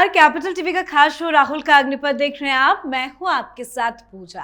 नमस्कार, capital TV का खास शो राहुल का अग्निपथ देख रहे हैं आप। मैं हूं आपके साथ पूजा।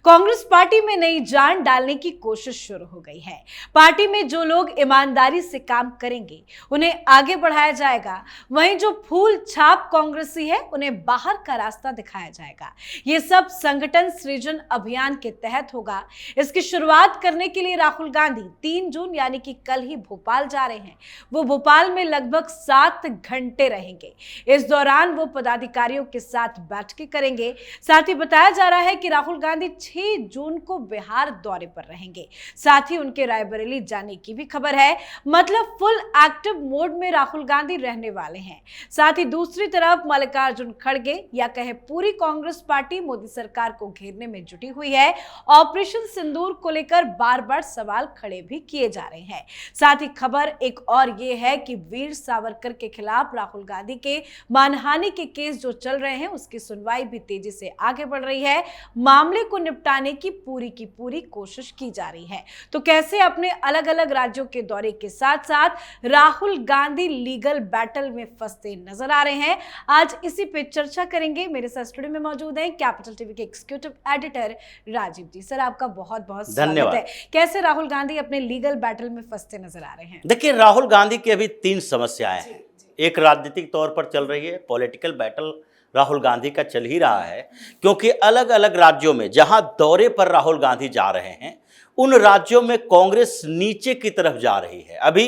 कांग्रेस पार्टी में नई जान डालने की कोशिश शुरू हो गई है। पार्टी में जो लोग ईमानदारी से काम करेंगे उन्हें आगे बढ़ाया जाएगा, वहीं जो फूल छाप कांग्रेसी है उन्हें बाहर का रास्ता दिखाया जाएगा। ये सब संगठन सृजन अभियान के तहत होगा। इसकी शुरुआत करने के लिए राहुल गांधी 3 जून यानी कि कल ही भोपाल जा रहे हैं। वो भोपाल में लगभग 7 घंटे रहेंगे। इस दौरान वो पदाधिकारियों के साथ बैठकें करेंगे। साथ ही बताया जा रहा है कि राहुल गांधी 6 जून को बिहार दौरे पर रहेंगे। साथ ही उनके रायबरेली जाने की भी खबर है। मतलब फुल एक्टिव मोड में राहुल गांधी रहने वाले हैं। साथ ही दूसरी तरफ मल्लिकार्जुन खड़गे या कहे पूरी कांग्रेस पार्टी मोदी सरकार को घेरने में जुटी हुई है। ऑपरेशन सिंदूर को लेकर बार बार सवाल खड़े भी किए जा रहे हैं। साथ ही खबर एक और ये है कि वीर सावरकर के खिलाफ राहुल गांधी के मानहानि के केस जो चल रहे हैं उसकी सुनवाई भी तेजी से आगे बढ़ रही है। मामले को निपटाने की पूरी कोशिश की जा रही है। तो कैसे अपने अलग अलग राज्यों के दौरे के साथ साथ राहुल गांधी लीगल बैटल में फंसते नजर आ रहे हैं, आज इसी पे चर्चा करेंगे। मेरे साथ स्टूडियो में मौजूद हैं कैपिटल टीवी के एग्जीक्यूटिव एडिटर राजीव जी। सर, आपका बहुत बहुत स्वागत है। कैसे राहुल गांधी अपने लीगल बैटल में फंसते नजर आ रहे हैं? देखिए, राहुल गांधी की अभी 3 समस्याएं हैं। एक राजनीतिक तौर पर चल रही है, पॉलिटिकल बैटल राहुल गांधी का चल ही रहा है, क्योंकि अलग अलग राज्यों में जहां दौरे पर राहुल गांधी जा रहे हैं उन राज्यों में कांग्रेस नीचे की तरफ जा रही है। अभी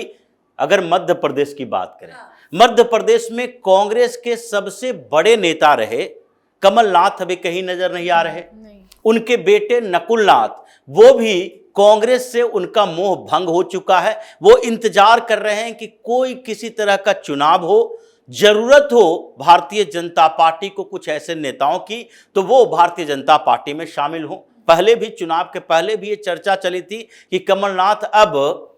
अगर मध्य प्रदेश की बात करें, मध्य प्रदेश में कांग्रेस के सबसे बड़े नेता रहे कमलनाथ अभी कहीं नजर नहीं आ रहे। उनके बेटे नकुल नाथ, वो भी कांग्रेस से उनका मोह भंग हो चुका है। वो इंतजार कर रहे हैं कि कोई किसी तरह का चुनाव हो, जरूरत हो भारतीय जनता पार्टी को कुछ ऐसे नेताओं की, तो वो भारतीय जनता पार्टी में शामिल हो। पहले भी चुनाव के पहले भी ये चर्चा चली थी कि कमलनाथ अब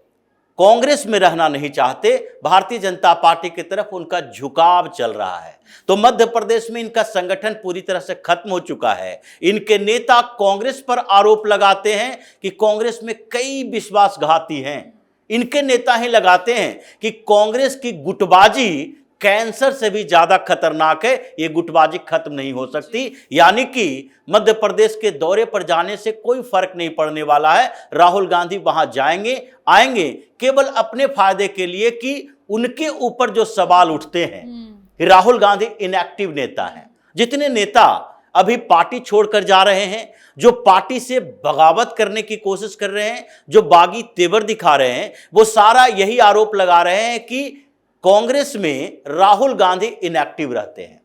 कांग्रेस में रहना नहीं चाहते, भारतीय जनता पार्टी की तरफ उनका झुकाव चल रहा है। तो मध्य प्रदेश में इनका संगठन पूरी तरह से खत्म हो चुका है। इनके नेता कांग्रेस पर आरोप लगाते हैं कि कांग्रेस में कई विश्वासघाती हैं। इनके नेता ही लगाते हैं कि कांग्रेस की गुटबाजी कैंसर से भी ज्यादा खतरनाक है, ये गुटबाजी खत्म नहीं हो सकती। यानी कि मध्य प्रदेश के दौरे पर जाने से कोई फर्क नहीं पड़ने वाला है। राहुल गांधी वहां जाएंगे आएंगे केवल अपने फायदे के लिए, कि उनके ऊपर जो सवाल उठते हैं। राहुल गांधी इनएक्टिव नेता हैं। जितने नेता अभी पार्टी छोड़कर जा रहे हैं, जो पार्टी से बगावत करने की कोशिश कर रहे हैं, जो बागी तेवर दिखा रहे हैं, वो सारा यही आरोप लगा रहे हैं कि कांग्रेस में राहुल गांधी इनएक्टिव रहते हैं।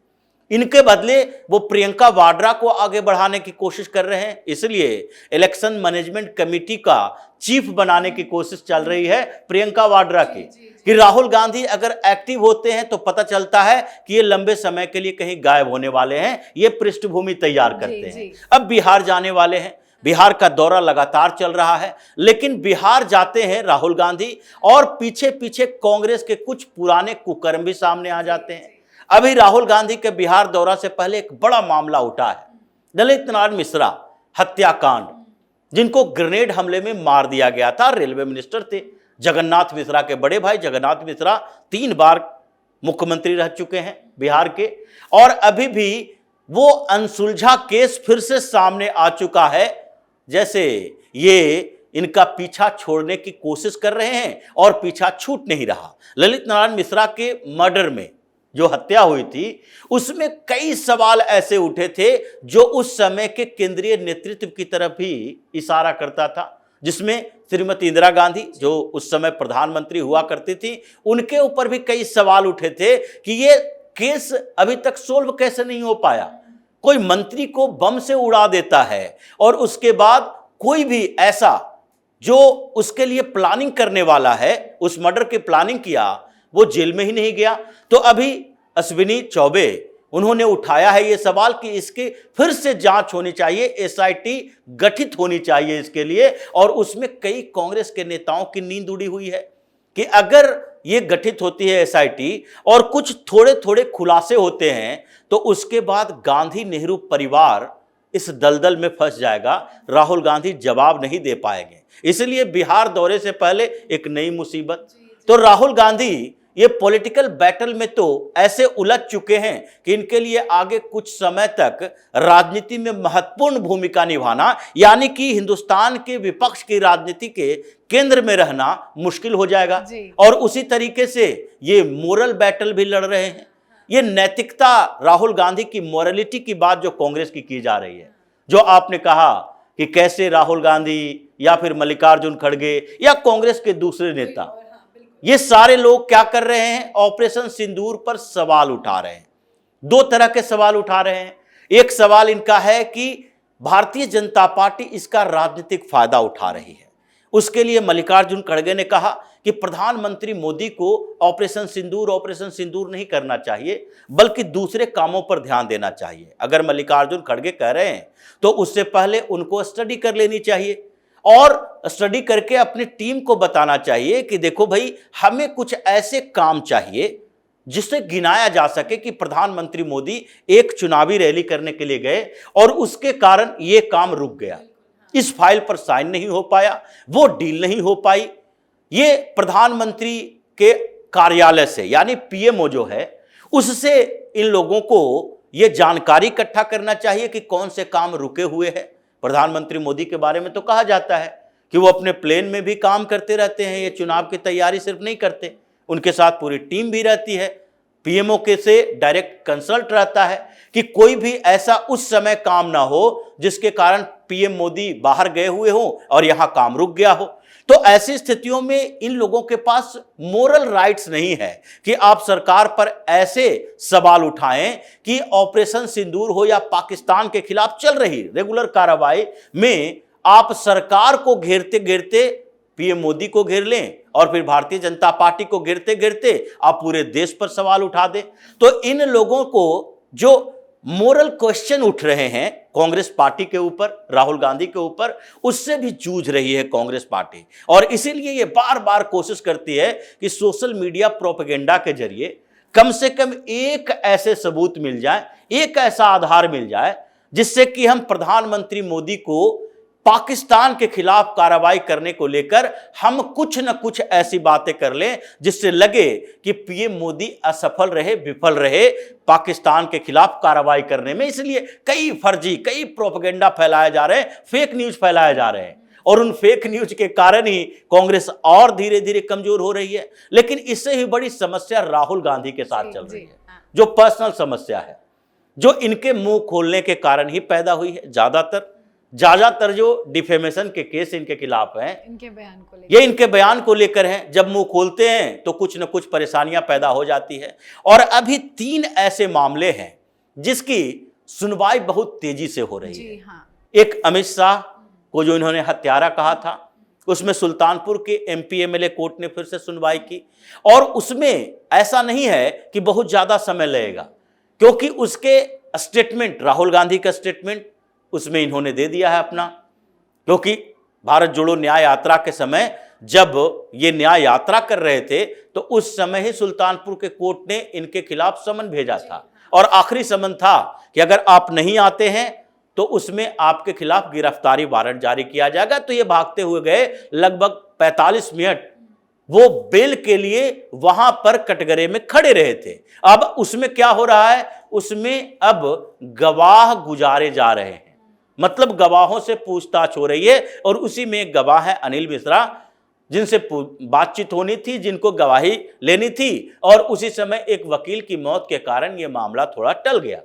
इनके बदले वो प्रियंका वाड्रा को आगे बढ़ाने की कोशिश कर रहे हैं। इसलिए इलेक्शन मैनेजमेंट कमेटी का चीफ बनाने की कोशिश चल रही है प्रियंका वाड्रा की, कि राहुल गांधी अगर एक्टिव होते हैं तो पता चलता है कि ये लंबे समय के लिए कहीं गायब होने वाले हैं। ये पृष्ठभूमि तैयार करते हैं। अब बिहार जाने वाले हैं, बिहार का दौरा लगातार चल रहा है, लेकिन बिहार जाते हैं राहुल गांधी और पीछे पीछे कांग्रेस के कुछ पुराने कुकर्म भी सामने आ जाते हैं। अभी राहुल गांधी के बिहार दौरा से पहले एक बड़ा मामला उठा है, ललित नारायण मिश्रा हत्याकांड, जिनको ग्रेनेड हमले में मार दिया गया था। रेलवे मिनिस्टर थे जगन्नाथ मिश्रा के बड़े भाई। जगन्नाथ मिश्रा 3 बार मुख्यमंत्री रह चुके हैं बिहार के, और अभी भी वो अनसुलझा केस फिर से सामने आ चुका है। जैसे ये इनका पीछा छोड़ने की कोशिश कर रहे हैं और पीछा छूट नहीं रहा। ललित नारायण मिश्रा के मर्डर में जो हत्या हुई थी उसमें कई सवाल ऐसे उठे थे जो उस समय के केंद्रीय नेतृत्व की तरफ ही इशारा करता था, जिसमें श्रीमती इंदिरा गांधी जो उस समय प्रधानमंत्री हुआ करती थी, उनके ऊपर भी कई सवाल उठे थे कि ये केस अभी तक सोल्व कैसे नहीं हो पाया। कोई मंत्री को बम से उड़ा देता है और उसके बाद कोई भी ऐसा जो उसके लिए प्लानिंग करने वाला है, उस मर्डर की प्लानिंग किया, वो जेल में ही नहीं गया। तो अभी अश्विनी चौबे उन्होंने उठाया है ये सवाल कि इसकी फिर से जांच होनी चाहिए, एसआईटी गठित होनी चाहिए इसके लिए। और उसमें कई कांग्रेस के नेताओं की नींद उड़ी हुई है कि अगर ये गठित होती है एसआईटी और कुछ थोड़े थोड़े खुलासे होते हैं तो उसके बाद गांधी नेहरू परिवार इस दलदल में फंस जाएगा। राहुल गांधी जवाब नहीं दे पाएंगे। इसलिए बिहार दौरे से पहले एक नई मुसीबत। तो राहुल गांधी ये पॉलिटिकल बैटल में तो ऐसे उलझ चुके हैं कि इनके लिए आगे कुछ समय तक राजनीति में महत्वपूर्ण भूमिका निभाना, यानी कि हिंदुस्तान के विपक्ष की राजनीति के केंद्र में रहना मुश्किल हो जाएगा। और उसी तरीके से ये मोरल बैटल भी लड़ रहे हैं। ये नैतिकता, राहुल गांधी की मोरलिटी की बात जो कांग्रेस की जा रही है, जो आपने कहा कि कैसे राहुल गांधी या फिर मल्लिकार्जुन खड़गे या कांग्रेस के दूसरे नेता, ये सारे लोग क्या कर रहे हैं, ऑपरेशन सिंदूर पर सवाल उठा रहे हैं। दो तरह के सवाल उठा रहे हैं। एक सवाल इनका है कि भारतीय जनता पार्टी इसका राजनीतिक फायदा उठा रही है। उसके लिए मल्लिकार्जुन खड़गे ने कहा कि प्रधानमंत्री मोदी को ऑपरेशन सिंदूर नहीं करना चाहिए, बल्कि दूसरे कामों पर ध्यान देना चाहिए। अगर मल्लिकार्जुन खड़गे कह रहे हैं तो उससे पहले उनको स्टडी कर लेनी चाहिए और स्टडी करके अपनी टीम को बताना चाहिए कि देखो भाई, हमें कुछ ऐसे काम चाहिए जिससे गिनाया जा सके कि प्रधानमंत्री मोदी एक चुनावी रैली करने के लिए गए और उसके कारण यह काम रुक गया, इस फाइल पर साइन नहीं हो पाया, वो डील नहीं हो पाई। ये प्रधानमंत्री के कार्यालय से, यानी पीएमओ जो है, उससे इन लोगों को ये जानकारी इकट्ठा करना चाहिए कि कौन से काम रुके हुए हैं। प्रधानमंत्री मोदी के बारे में तो कहा जाता है कि वो अपने प्लेन में भी काम करते रहते हैं, ये चुनाव की तैयारी सिर्फ नहीं करते, उनके साथ पूरी टीम भी रहती है। पीएमओ के से डायरेक्ट कंसल्ट रहता है कि कोई भी ऐसा उस समय काम ना हो जिसके कारण पीएम मोदी बाहर गए हुए हो और यहां काम रुक गया हो। तो ऐसी स्थितियों में इन लोगों के पास मोरल राइट्स नहीं है कि आप सरकार पर ऐसे सवाल उठाएं कि ऑपरेशन सिंदूर हो या पाकिस्तान के खिलाफ चल रही रेगुलर कार्रवाई में आप सरकार को घेरते घेरते पीएम मोदी को घेर लें और फिर भारतीय जनता पार्टी को घेरते घेरते आप पूरे देश पर सवाल उठा दें। तो इन लोगों को जो मोरल क्वेश्चन उठ रहे हैं कांग्रेस पार्टी के ऊपर, राहुल गांधी के ऊपर, उससे भी जूझ रही है कांग्रेस पार्टी। और इसीलिए ये बार बार कोशिश करती है कि सोशल मीडिया प्रोपेगेंडा के जरिए कम से कम एक ऐसे सबूत मिल जाए, एक ऐसा आधार मिल जाए जिससे कि हम प्रधानमंत्री मोदी को पाकिस्तान के खिलाफ कार्रवाई करने को लेकर हम कुछ न कुछ ऐसी बातें कर लें जिससे लगे कि पीएम मोदी असफल रहे, विफल रहे पाकिस्तान के खिलाफ कार्रवाई करने में। इसलिए कई फर्जी, कई प्रोपेगेंडा फैलाए जा रहे हैं, फेक न्यूज फैलाए जा रहे हैं और उन फेक न्यूज के कारण ही कांग्रेस और धीरे धीरे कमजोर हो रही है। लेकिन इससे भी बड़ी समस्या राहुल गांधी के साथ चल रही है, जो पर्सनल समस्या है, जो इनके मुंह खोलने के कारण ही पैदा हुई है। ज्यादातर जो डिफेमेशन के केस इनके खिलाफ हैं, ये इनके बयान को लेकर हैं। जब मुंह खोलते हैं तो कुछ न कुछ परेशानियां पैदा हो जाती है। और अभी 3 ऐसे मामले हैं जिसकी सुनवाई बहुत तेजी से हो रही है। एक अमित शाह को जो इन्होंने हत्यारा कहा था, उसमें सुल्तानपुर के एमपी एमएलए कोर्ट ने फिर से सुनवाई की और उसमें ऐसा नहीं है कि बहुत ज्यादा समय लगेगा, क्योंकि उसके स्टेटमेंट, राहुल गांधी का स्टेटमेंट उसमें इन्होंने दे दिया है अपना। क्योंकि भारत जोड़ो न्याय यात्रा के समय जब ये न्याय यात्रा कर रहे थे तो उस समय ही सुल्तानपुर के कोर्ट ने इनके खिलाफ समन भेजा था और आखिरी समन था कि अगर आप नहीं आते हैं तो उसमें आपके खिलाफ गिरफ्तारी वारंट जारी किया जाएगा। तो ये भागते हुए गए, लगभग 45 मिनट वो बेल के लिए वहां पर कटघरे में खड़े रहे थे। अब उसमें क्या हो रहा है, उसमें अब गवाह गुजारे जा रहे हैं, मतलब गवाहों से पूछताछ हो रही है और उसी में एक गवाह है अनिल मिश्रा, जिनसे बातचीत होनी थी, जिनको गवाही लेनी थी और उसी समय एक वकील की मौत के कारण यह मामला थोड़ा टल गया।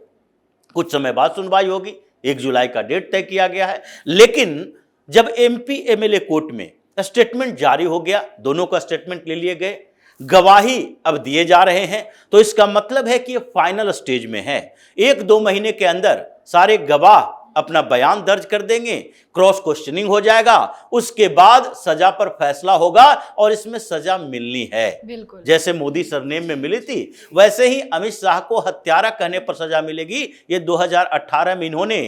कुछ समय बाद सुनवाई होगी, 1 जुलाई का डेट तय किया गया है। लेकिन जब एमपी एमएलए कोर्ट में स्टेटमेंट जारी हो गया, दोनों का स्टेटमेंट ले लिए गए, गवाही अब दिए जा रहे हैं, तो इसका मतलब है कि ये फाइनल स्टेज में है। 1-2 महीने के अंदर सारे गवाह अपना बयान दर्ज कर देंगे, क्रॉस क्वेश्चनिंग हो जाएगा, उसके बाद सजा पर फैसला होगा और इसमें सजा मिलनी है। बिल्कुल जैसे मोदी सरनेम में मिली थी, वैसे ही अमित शाह को हत्यारा कहने पर सजा मिलेगी। ये 2018 में इन्होंने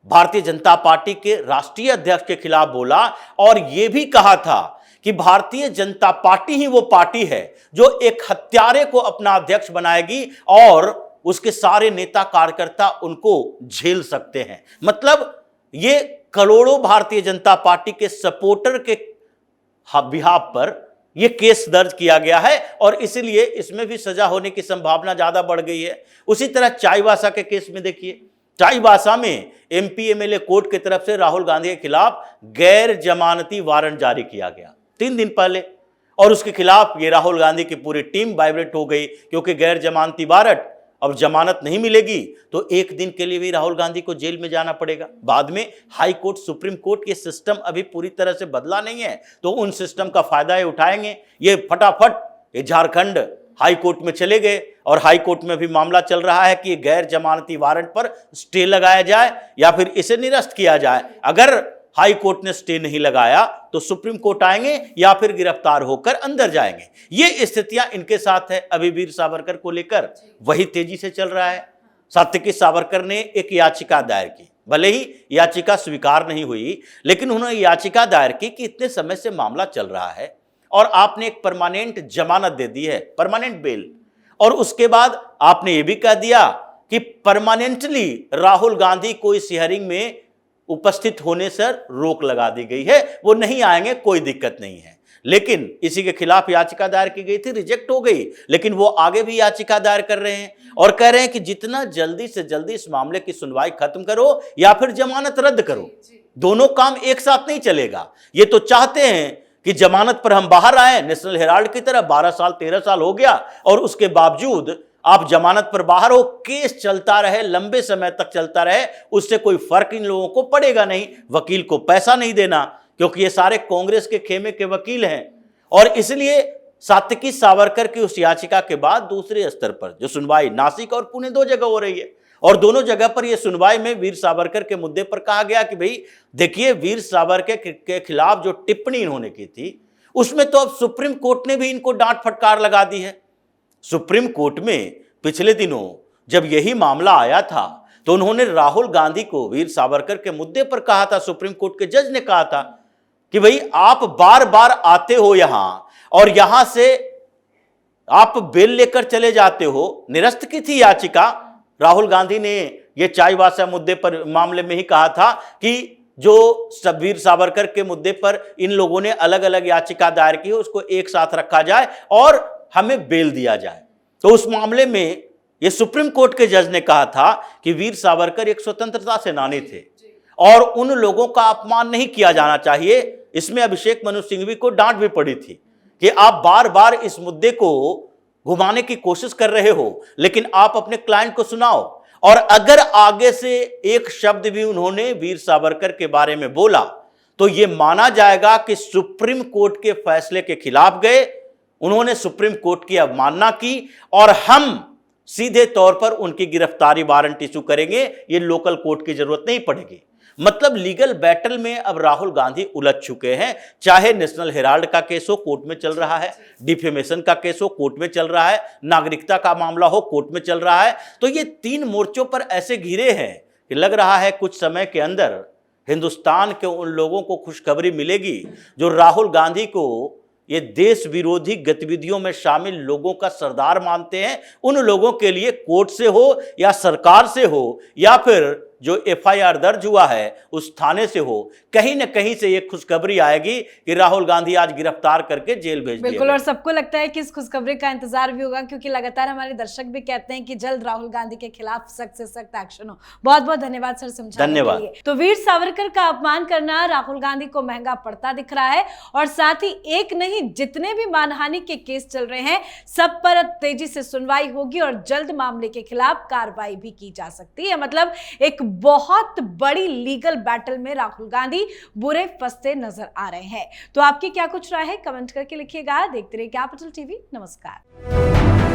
भारतीय जनता पार्टी के राष्ट्रीय अध्यक्ष के खिलाफ बोला और यह भी कहा था कि भारतीय जनता पार्टी ही वो पार्टी है जो एक हत्यारे को अपना अध्यक्ष बनाएगी और उसके सारे नेता कार्यकर्ता उनको झेल सकते हैं। मतलब ये करोड़ों भारतीय जनता पार्टी के सपोर्टर के बिहाफ पर ये केस दर्ज किया गया है और इसलिए इसमें भी सजा होने की संभावना ज्यादा बढ़ गई है। उसी तरह चाईबासा के केस में देखिए, चाईबासा में एमपी एमएलए कोर्ट की तरफ से राहुल गांधी के खिलाफ गैर जमानती वारंट जारी किया गया 3 दिन पहले, और उसके खिलाफ ये राहुल गांधी की पूरी टीम वाइब्रेट हो गई, क्योंकि गैर जमानती वारंट, अब जमानत नहीं मिलेगी तो 1 दिन के लिए भी राहुल गांधी को जेल में जाना पड़ेगा। बाद में हाई कोर्ट, सुप्रीम कोर्ट, ये सिस्टम अभी पूरी तरह से बदला नहीं है, तो उन सिस्टम का फायदा ये उठाएंगे। ये फटाफट ये झारखंड हाई कोर्ट में चले गए और हाई कोर्ट में भी मामला चल रहा है कि गैर जमानती वारंट पर स्टे लगाया जाए या फिर इसे निरस्त किया जाए। अगर हाई कोर्ट ने स्टे नहीं लगाया तो सुप्रीम कोर्ट आएंगे या फिर गिरफ्तार होकर अंदर जाएंगे। ये स्थितियां इनके साथ है। अभी वीर सावरकर को लेकर वही तेजी से चल रहा है। सात्विकी सावरकर ने एक याचिका दायर की, भले ही याचिका स्वीकार नहीं हुई, लेकिन उन्होंने याचिका दायर की कि इतने समय से मामला चल रहा है और आपने एक परमानेंट जमानत दे दी है, परमानेंट बेल, और उसके बाद आपने ये भी कह दिया कि परमानेंटली राहुल गांधी को इस हियरिंग में उपस्थित होने से रोक लगा दी गई है, वो नहीं आएंगे, कोई दिक्कत नहीं है। लेकिन इसी के खिलाफ याचिका दायर की गई थी, रिजेक्ट हो गई, लेकिन वो आगे भी याचिका दायर कर रहे हैं और कह रहे हैं कि जितना जल्दी से जल्दी इस मामले की सुनवाई खत्म करो या फिर जमानत रद्द करो। दोनों काम एक साथ नहीं चलेगा। ये तो चाहते हैं कि जमानत पर हम बाहर आए, नेशनल हेराल्ड की तरह 12 साल 13 साल हो गया और उसके बावजूद आप जमानत पर बाहर हो, केस चलता रहे, लंबे समय तक चलता रहे, उससे कोई फर्क इन लोगों को पड़ेगा नहीं। वकील को पैसा नहीं देना, क्योंकि ये सारे कांग्रेस के खेमे के वकील हैं। और इसलिए सात्विकी सावरकर की उस याचिका के बाद दूसरे स्तर पर जो सुनवाई नासिक और पुणे 2 जगह हो रही है, और दोनों जगह पर यह सुनवाई में वीर सावरकर के मुद्दे पर कहा गया कि भाई देखिए, वीर सावरकर के खिलाफ जो टिप्पणी इन्होंने की थी उसमें तो अब सुप्रीम कोर्ट ने भी इनको डांट फटकार लगा दी है। सुप्रीम कोर्ट में पिछले दिनों जब यही मामला आया था तो उन्होंने राहुल गांधी को वीर सावरकर के मुद्दे पर कहा था, सुप्रीम कोर्ट के जज ने कहा था कि भाई आप बार बार आते हो यहां और यहां से आप बेल लेकर चले जाते हो। निरस्त की थी याचिका। राहुल गांधी ने यह चाईबासा मुद्दे पर मामले में ही कहा था कि जो वीर सावरकर के मुद्दे पर इन लोगों ने अलग अलग याचिका दायर की है उसको एक साथ रखा जाए और हमें बेल दिया जाए। तो उस मामले में ये सुप्रीम कोर्ट के जज ने कहा था कि वीर सावरकर एक स्वतंत्रता सेनानी थे और उन लोगों का अपमान नहीं किया जाना चाहिए। इसमें अभिषेक मनु सिंघवी को डांट भी पड़ी थी कि आप बार बार इस मुद्दे को घुमाने की कोशिश कर रहे हो, लेकिन आप अपने क्लाइंट को सुनाओ। और अगर आगे से एक शब्द भी उन्होंने वीर सावरकर के बारे में बोला तो यह माना जाएगा कि सुप्रीम कोर्ट के फैसले के खिलाफ गए, उन्होंने सुप्रीम कोर्ट की अवमानना की और हम सीधे तौर पर उनकी गिरफ्तारी वारंट इशू करेंगे। ये लोकल कोर्ट की जरूरत नहीं पड़ेगी। मतलब लीगल बैटल में अब राहुल गांधी उलझ चुके हैं। चाहे नेशनल हेराल्ड का केस हो, कोर्ट में चल रहा है, डिफेमेशन का केस हो, कोर्ट में चल रहा है, नागरिकता का मामला हो, कोर्ट में चल रहा है। तो ये 3 मोर्चों पर ऐसे घिरे हैं कि लग रहा है कुछ समय के अंदर हिंदुस्तान के उन लोगों को खुशखबरी मिलेगी जो राहुल गांधी को ये देश विरोधी गतिविधियों में शामिल लोगों का सरदार मानते हैं। उन लोगों के लिए कोर्ट से हो या सरकार से हो या फिर जो एफआईआर दर्ज हुआ है उस थाने से हो, कहीं ना कहीं से ये खुशखबरी आएगी कि राहुल गांधी आज गिरफ्तार करके जेल भेज दिया। बिल्कुल, और सबको लगता है कि इस खुशखबरी का इंतजार भी होगा, क्योंकि लगातार हमारे दर्शक भी कहते हैं कि जल्द राहुल गांधी के खिलाफ सख्त से सख्त एक्शन हो। बहुत बहुत धन्यवाद सर समझाने के लिए। तो वीर सावरकर का अपमान करना राहुल गांधी को महंगा पड़ता दिख रहा है और साथ ही एक नहीं, जितने भी मानहानि के केस चल रहे हैं सब पर तेजी से सुनवाई होगी और जल्द मामले के खिलाफ कार्रवाई भी की जा सकती है। मतलब एक बहुत बड़ी लीगल बैटल में राहुल गांधी बुरे फंसते नजर आ रहे हैं। तो आपकी क्या कुछ राय है, कमेंट करके लिखिएगा। देखते रहिए कैपिटल टीवी। नमस्कार।